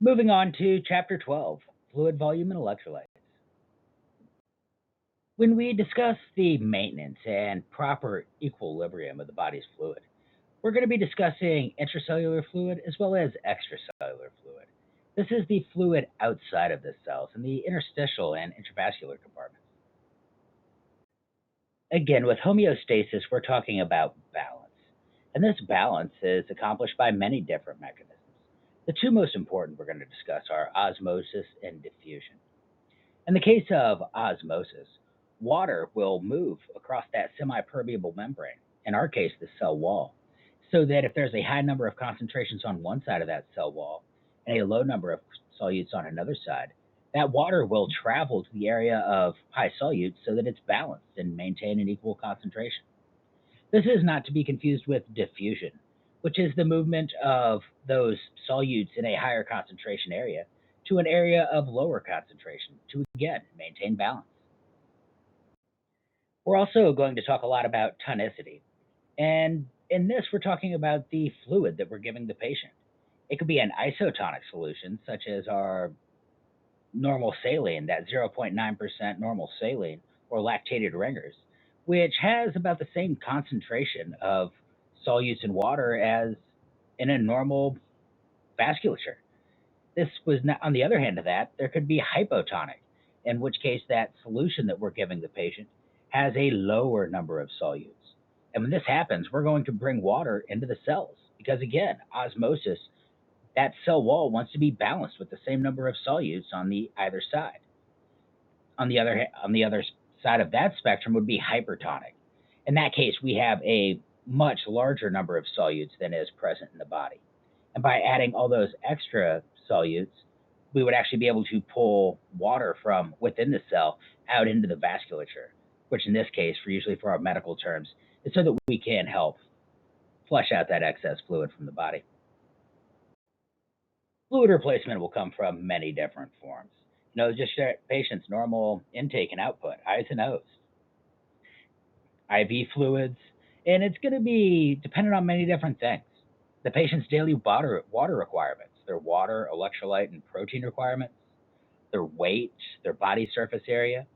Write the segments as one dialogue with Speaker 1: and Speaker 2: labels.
Speaker 1: Moving on to Chapter 12, Fluid Volume and Electrolytes. When we discuss the maintenance and proper equilibrium of the body's fluid, we're going to be discussing intracellular fluid as well as extracellular fluid. This is the fluid outside of the cells in the interstitial and intravascular compartments. Again, with homeostasis, we're talking about balance. And this balance is accomplished by many different mechanisms. The two most important we're going to discuss are osmosis and diffusion. In the case of osmosis, water will move across that semi-permeable membrane, in our case, the cell wall, so that if there's a high number of concentrations on one side of that cell wall and a low number of solutes on another side, that water will travel to the area of high solutes so that it's balanced and maintain an equal concentration. This is not to be confused with diffusion, which is the movement of those solutes in a higher concentration area to an area of lower concentration to again maintain balance. We're also going to talk a lot about tonicity. And in this, we're talking about the fluid that we're giving the patient. It could be an isotonic solution, such as our normal saline, that 0.9% normal saline, or lactated ringers, which has about the same concentration of solutes in water as in a normal vasculature. This was not, on the other hand of that, there could be hypotonic, in which case that solution that we're giving the patient has a lower number of solutes. And when this happens, we're going to bring water into the cells because, again, osmosis, that cell wall wants to be balanced with the same number of solutes on the either side. On the other side of that spectrum would be hypertonic. In that case, we have a much larger number of solutes than is present in the body. And by adding all those extra solutes, we would actually be able to pull water from within the cell out into the vasculature, which in this case, usually for our medical terms, is so that we can help flush out that excess fluid from the body. Fluid replacement will come from many different forms. Just your patient's normal intake and output, I's and O's, IV fluids, and it's going to be dependent on many different things. The patient's daily water requirements, their water, electrolyte, and protein requirements, their weight, their body surface area,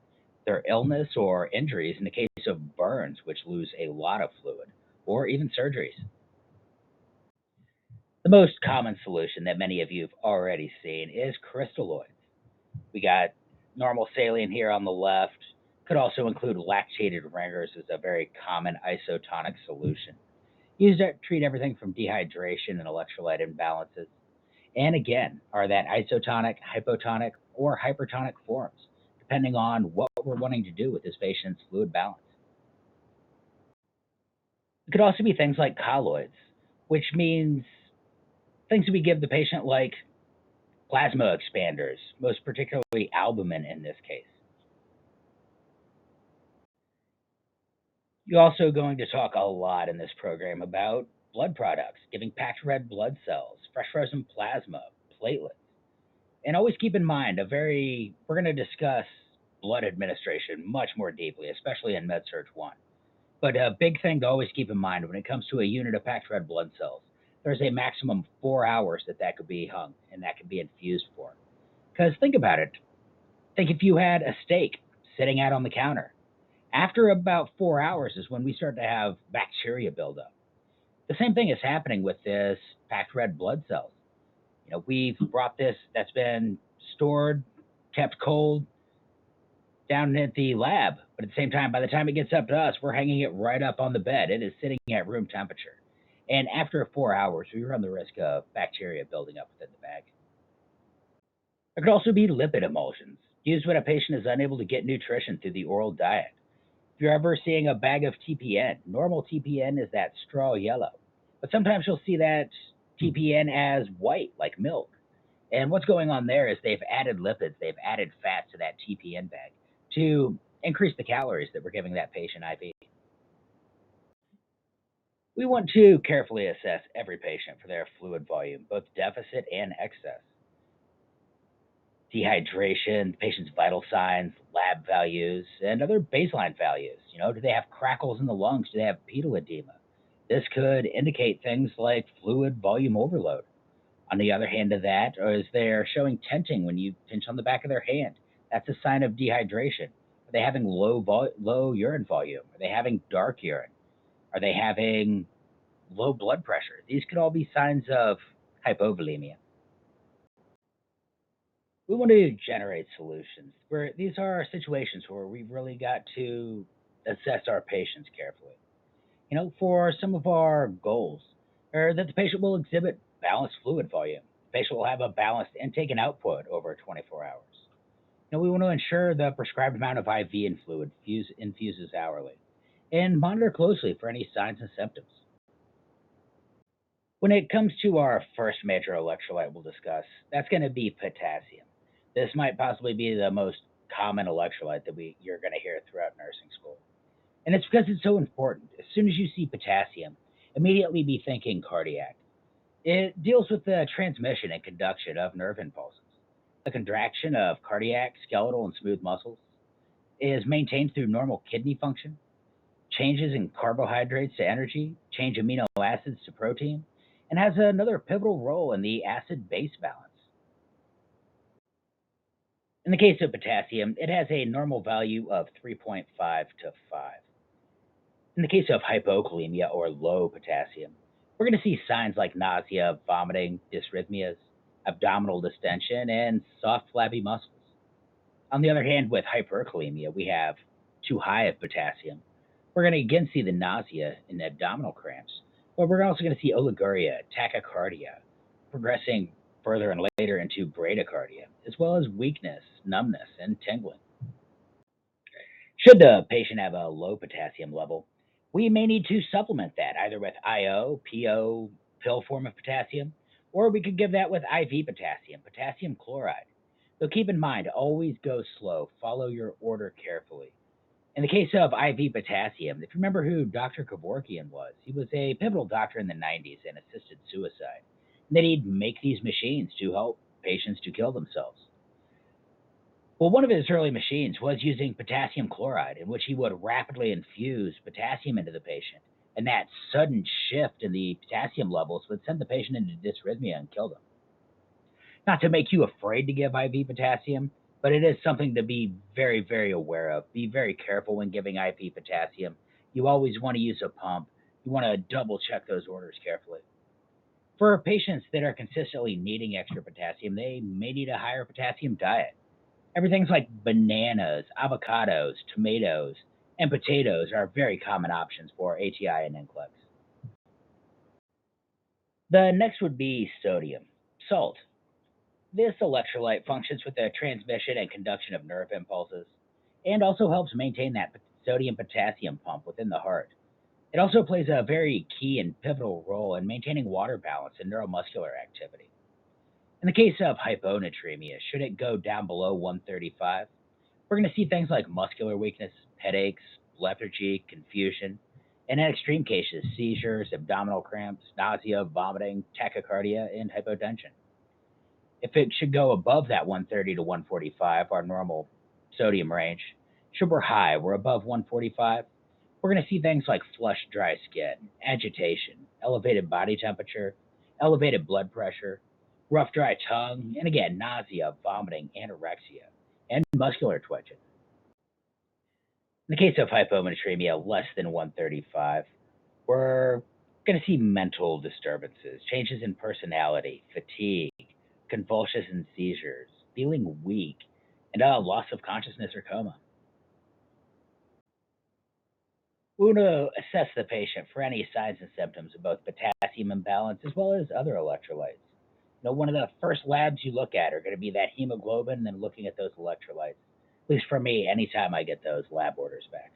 Speaker 1: their illness or injuries in the case of burns, which lose a lot of fluid, or even surgeries. The most common solution that many of you have already seen is crystalloids. We got normal saline here on the left. Could also include lactated ringers as a very common isotonic solution. Used to treat everything from dehydration and electrolyte imbalances. And again, are that isotonic, hypotonic, or hypertonic forms, depending on what we're wanting to do with this patient's fluid balance. It could also be things like colloids, which means things that we give the patient like plasma expanders, most particularly albumin in this case. You're also going to talk a lot in this program about blood products, giving packed red blood cells, fresh frozen plasma, platelets. And always keep in mind we're going to discuss blood administration much more deeply, especially in MedSurge 1. But a big thing to always keep in mind when it comes to a unit of packed red blood cells, there's a maximum 4 hours that could be hung and that could be infused for. Because think about it. Think if you had a steak sitting out on the counter. After about 4 hours is when we start to have bacteria buildup. The same thing is happening with this packed red blood cells. We've brought this that's been stored, kept cold down at the lab, but at the same time, by the time it gets up to us, we're hanging it right up on the bed. It is sitting at room temperature. And after 4 hours, we run the risk of bacteria building up within the bag. There could also be lipid emulsions, used when a patient is unable to get nutrition through the oral diet. If you're ever seeing a bag of TPN, normal TPN is that straw yellow, but sometimes you'll see that TPN as white, like milk. And what's going on there is they've added lipids, they've added fat to that TPN bag to increase the calories that we're giving that patient IV. We want to carefully assess every patient for their fluid volume, both deficit and excess. Dehydration, the patient's vital signs, lab values, and other baseline values. Do they have crackles in the lungs? Do they have pedal edema? This could indicate things like fluid volume overload. On the other hand of that, or is they're showing tenting when you pinch on the back of their hand. That's a sign of dehydration. Are they having low urine volume? Are they having dark urine? Are they having low blood pressure? These could all be signs of hypovolemia. We want to generate solutions where these are situations where we've really got to assess our patients carefully. For some of our goals are that the patient will exhibit balanced fluid volume. The patient will have a balanced intake and output over 24 hours. We want to ensure the prescribed amount of IV and fluid infuses hourly and monitor closely for any signs and symptoms. When it comes to our first major electrolyte we'll discuss, that's going to be potassium. This might possibly be the most common electrolyte that you're going to hear throughout nursing school. And it's because it's so important. As soon as you see potassium, immediately be thinking cardiac. It deals with the transmission and conduction of nerve impulses. The contraction of cardiac, skeletal, and smooth muscles is maintained through normal kidney function, changes in carbohydrates to energy, change amino acids to protein, and has another pivotal role in the acid base balance. In the case of potassium, it has a normal value of 3.5 to 5. In the case of hypokalemia or low potassium, we're going to see signs like nausea, vomiting, dysrhythmias, abdominal distension, and soft, flabby muscles. On the other hand, with hyperkalemia, we have too high of potassium. We're going to again see the nausea and abdominal cramps, but we're also going to see oliguria, tachycardia, progressing further and later into bradycardia, as well as weakness, numbness, and tingling. Should the patient have a low potassium level, we may need to supplement that either with IO, PO, pill form of potassium, or we could give that with IV potassium, potassium chloride. So keep in mind, always go slow, follow your order carefully. In the case of IV potassium, if you remember who Dr. Kevorkian was, he was a pivotal doctor in the 90s and assisted suicide. And then he'd make these machines to help patients to kill themselves. Well, one of his early machines was using potassium chloride, in which he would rapidly infuse potassium into the patient. And that sudden shift in the potassium levels would send the patient into dysrhythmia and kill them. Not to make you afraid to give IV potassium, but it is something to be very, very aware of. Be very careful when giving IV potassium. You always want to use a pump. You want to double check those orders carefully. For patients that are consistently needing extra potassium, they may need a higher potassium diet. Everything's like bananas, avocados, tomatoes, and potatoes are very common options for ATI and NCLEX. The next would be sodium, salt. This electrolyte functions with the transmission and conduction of nerve impulses and also helps maintain that sodium potassium pump within the heart. It also plays a very key and pivotal role in maintaining water balance and neuromuscular activity. In the case of hyponatremia, should it go down below 135, we're going to see things like muscular weakness, headaches, lethargy, confusion, and in extreme cases, seizures, abdominal cramps, nausea, vomiting, tachycardia, and hypotension. If it should go above that 130 to 145, our normal sodium range, should we're high, we're above 145, we're going to see things like flushed, dry skin, agitation, elevated body temperature, elevated blood pressure, rough, dry tongue, and again, nausea, vomiting, anorexia, and muscular twitching. In the case of hyponatremia less than 135, we're going to see mental disturbances, changes in personality, fatigue, convulsions and seizures, feeling weak, and a loss of consciousness or coma. We want to assess the patient for any signs and symptoms of both potassium imbalance as well as other electrolytes. One of the first labs you look at are going to be that hemoglobin and then looking at those electrolytes. At least for me, anytime I get those lab orders back.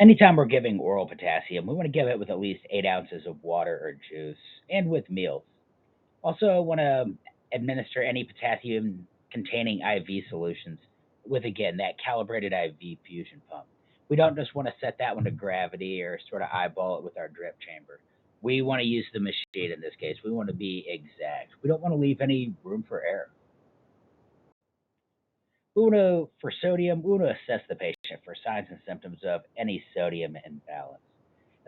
Speaker 1: Anytime we're giving oral potassium, we want to give it with at least 8 ounces of water or juice and with meals. Also, want to administer any potassium containing IV solutions with, again, that calibrated IV fusion pump. We don't just want to set that one to gravity or sort of eyeball it with our drip chamber. We want to use the machine in this case. We want to be exact. We don't want to leave any room for error. For sodium, we want to assess the patient for signs and symptoms of any sodium imbalance,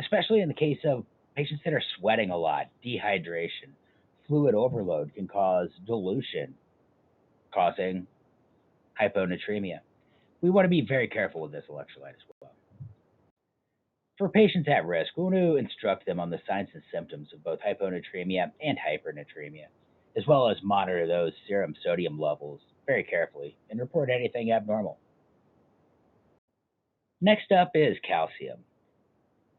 Speaker 1: especially in the case of Patients that are sweating a lot, dehydration, fluid overload can cause dilution, causing hyponatremia. We want to be very careful with this electrolyte as well. For patients at risk, we want to instruct them on the signs and symptoms of both hyponatremia and hypernatremia, as well as monitor those serum sodium levels very carefully and report anything abnormal. Next up is calcium.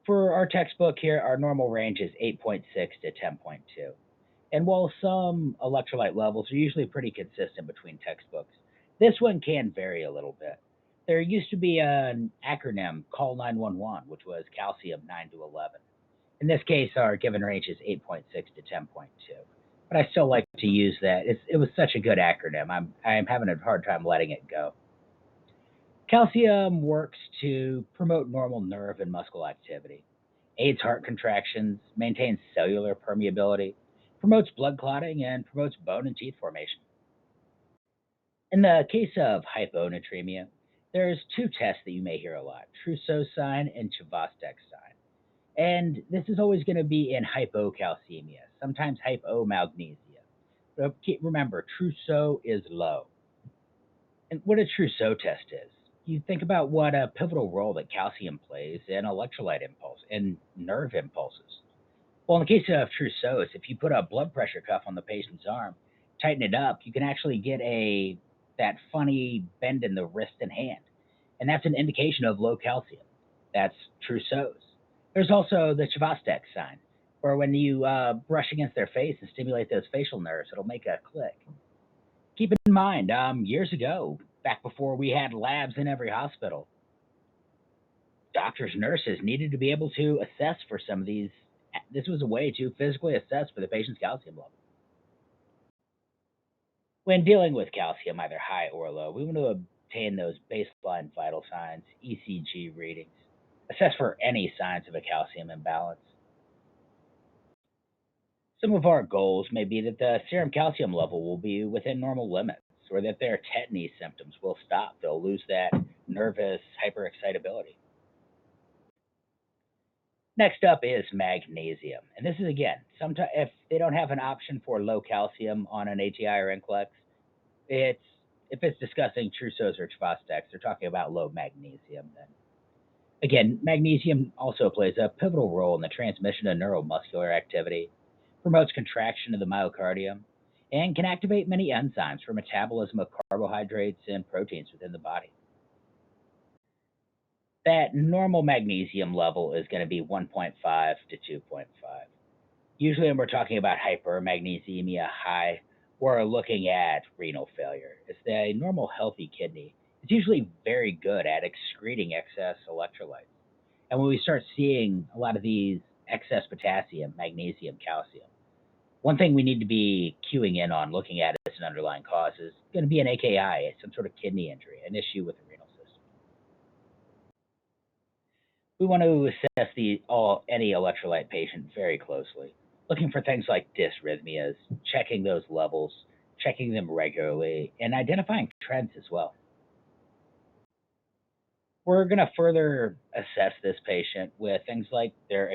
Speaker 1: For our textbook here, our normal range is 8.6 to 10.2. And while some electrolyte levels are usually pretty consistent between textbooks, this one can vary a little bit. There used to be an acronym, Call 911, which was calcium 9 to 11. In this case, our given range is 8.6 to 10.2. But I still like to use that. It was such a good acronym. I'm having a hard time letting it go. Calcium works to promote normal nerve and muscle activity, aids heart contractions, maintains cellular permeability, promotes blood clotting, and promotes bone and teeth formation. In the case of hyponatremia, there's two tests that you may hear a lot: Trousseau sign and Chvostek sign. And this is always going to be in hypocalcemia, sometimes hypomagnesia. But remember, Trousseau is low. And what a Trousseau test is, you think about what a pivotal role that calcium plays in electrolyte impulse and nerve impulses. Well, in the case of Trousseau's, if you put a blood pressure cuff on the patient's arm, tighten it up, you can actually get a that funny bend in the wrist and hand, and that's an indication of low calcium. That's Trousseau's. There's also the Chvostek sign, where when you brush against their face and stimulate those facial nerves, it'll make a click. Keep in mind, years ago, back before we had labs in every hospital, doctors, nurses needed to be able to assess for some of these. This was a way to physically assess for the patient's calcium level. When dealing with calcium, either high or low, we want to obtain those baseline vital signs, ECG readings, assess for any signs of a calcium imbalance. Some of our goals may be that the serum calcium level will be within normal limits, or that their tetany symptoms will stop. They'll lose that nervous hyperexcitability. Next up is magnesium. And this is again, sometimes if they don't have an option for low calcium on an ATI or NCLEX, it's if it's discussing Trousseau's or Chvostek's, they're talking about low magnesium. Then again, magnesium also plays a pivotal role in the transmission of neuromuscular activity, promotes contraction of the myocardium, and can activate many enzymes for metabolism of carbohydrates and proteins within the body. That normal magnesium level is going to be 1.5 to 2.5. Usually, when we're talking about hypermagnesemia high, we're looking at renal failure. It's the normal healthy kidney. It's usually very good at excreting excess electrolytes. And when we start seeing a lot of these excess potassium, magnesium, calcium, one thing we need to be queuing in on, looking at as an underlying cause, is going to be an AKI, some sort of kidney injury, an issue with the renal system. We want to assess any electrolyte patient very closely, looking for things like dysrhythmias, checking those levels, checking them regularly, and identifying trends as well. We're going to further assess this patient with things like their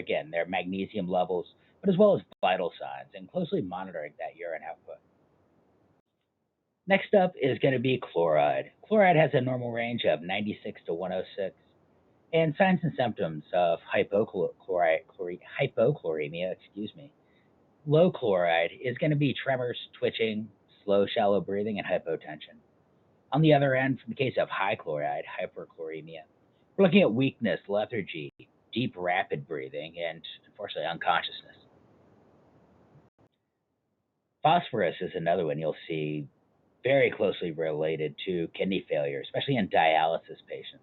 Speaker 1: magnesium levels, but as well as vital signs and closely monitoring that urine output. Next up is going to be chloride. Chloride has a normal range of 96 to 106. And signs and symptoms of hypochloremia, excuse me. Low chloride is going to be tremors, twitching, slow, shallow breathing, and hypotension. On the other end, from the case of high chloride, hyperchloremia, we're looking at weakness, lethargy, deep, rapid breathing, and unfortunately, unconsciousness. Phosphorus is another one you'll see very closely related to kidney failure, especially in dialysis patients.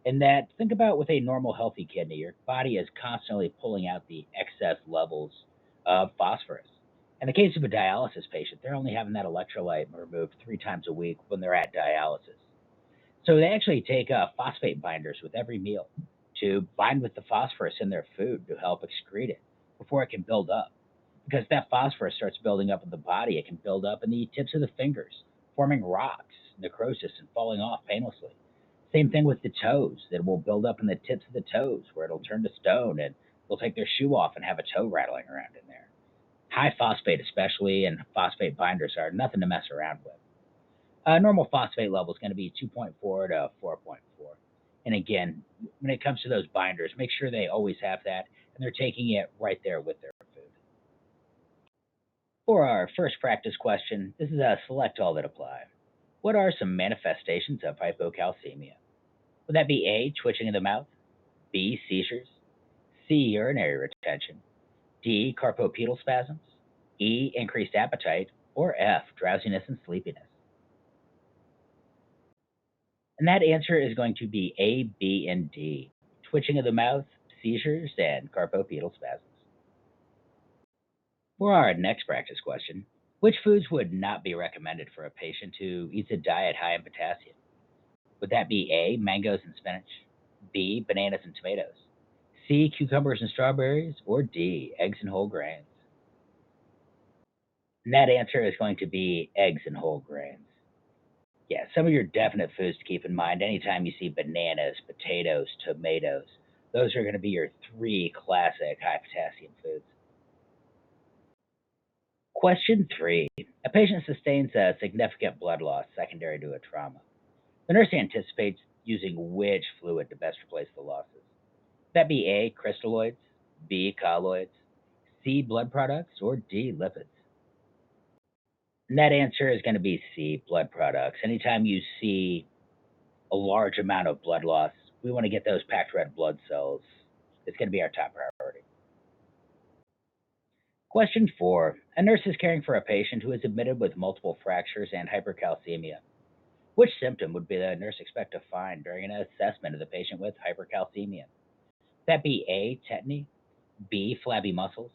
Speaker 1: In that, think about with a normal healthy kidney, your body is constantly pulling out the excess levels of phosphorus. In the case of a dialysis patient, they're only having that electrolyte removed 3 times a week when they're at dialysis. So they actually take phosphate binders with every meal to bind with the phosphorus in their food to help excrete it before it can build up. Because that phosphorus starts building up in the body, it can build up in the tips of the fingers, forming rocks, necrosis, and falling off painlessly. Same thing with the toes, that will build up in the tips of the toes where it'll turn to stone and will take their shoe off and have a toe rattling around in there. High phosphate, especially, and phosphate binders are nothing to mess around with. Normal phosphate level is going to be 2.4 to 4.4. And again, when it comes to those binders, make sure they always have that and they're taking it right there with their food. For our first practice question, this is a select all that apply. What are some manifestations of hypocalcemia? Would that be A, twitching of the mouth, B, seizures, C, urinary retention, D, carpopedal spasms, E, increased appetite, or F, drowsiness and sleepiness? And that answer is going to be A, B, and D, twitching of the mouth, seizures, and carpopedal spasms. For our next practice question, which foods would not be recommended for a patient who eats a diet high in potassium? Would that be A, mangoes and spinach, B, bananas and tomatoes, C, cucumbers and strawberries, or D, eggs and whole grains? And that answer is going to be eggs and whole grains. Yeah, some of your definite foods to keep in mind anytime you see bananas, potatoes, tomatoes. Those are going to be your three classic high potassium foods. Question three. A patient sustains a significant blood loss secondary to a trauma. The nurse anticipates using which fluid to best replace the losses. That be A, crystalloids, B, colloids, C, blood products, or D, lipids. And that answer is going to be C, blood products. Anytime you see a large amount of blood loss, we want to get those packed red blood cells. It's going to be our top priority. Question four. A nurse is caring for a patient who is admitted with multiple fractures and hypercalcemia. Which symptom would be the nurse expect to find during an assessment of the patient with hypercalcemia? That be A, tetany, B, flabby muscles,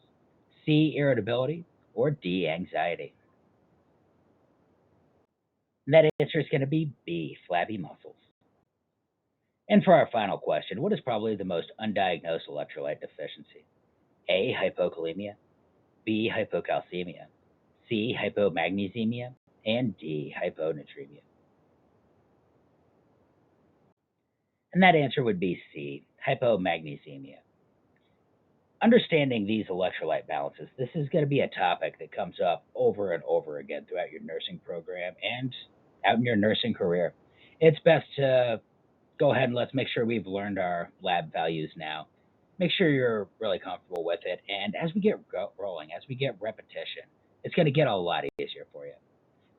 Speaker 1: C, irritability, or D, anxiety? And that answer is going to be B, flabby muscles. And for our final question, what is probably the most undiagnosed electrolyte deficiency? A, hypokalemia, B, hypocalcemia, C, hypomagnesemia, and D, hyponatremia. And that answer would be C, hypomagnesemia. Understanding these electrolyte balances, this is going to be a topic that comes up over and over again throughout your nursing program and out in your nursing career. It's best to go ahead and let's make sure we've learned our lab values now. Make sure you're really comfortable with it. And as we get rolling, as we get repetition, it's going to get a lot easier for you.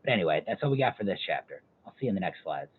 Speaker 1: But anyway, that's all we got for this chapter. I'll see you in the next slides.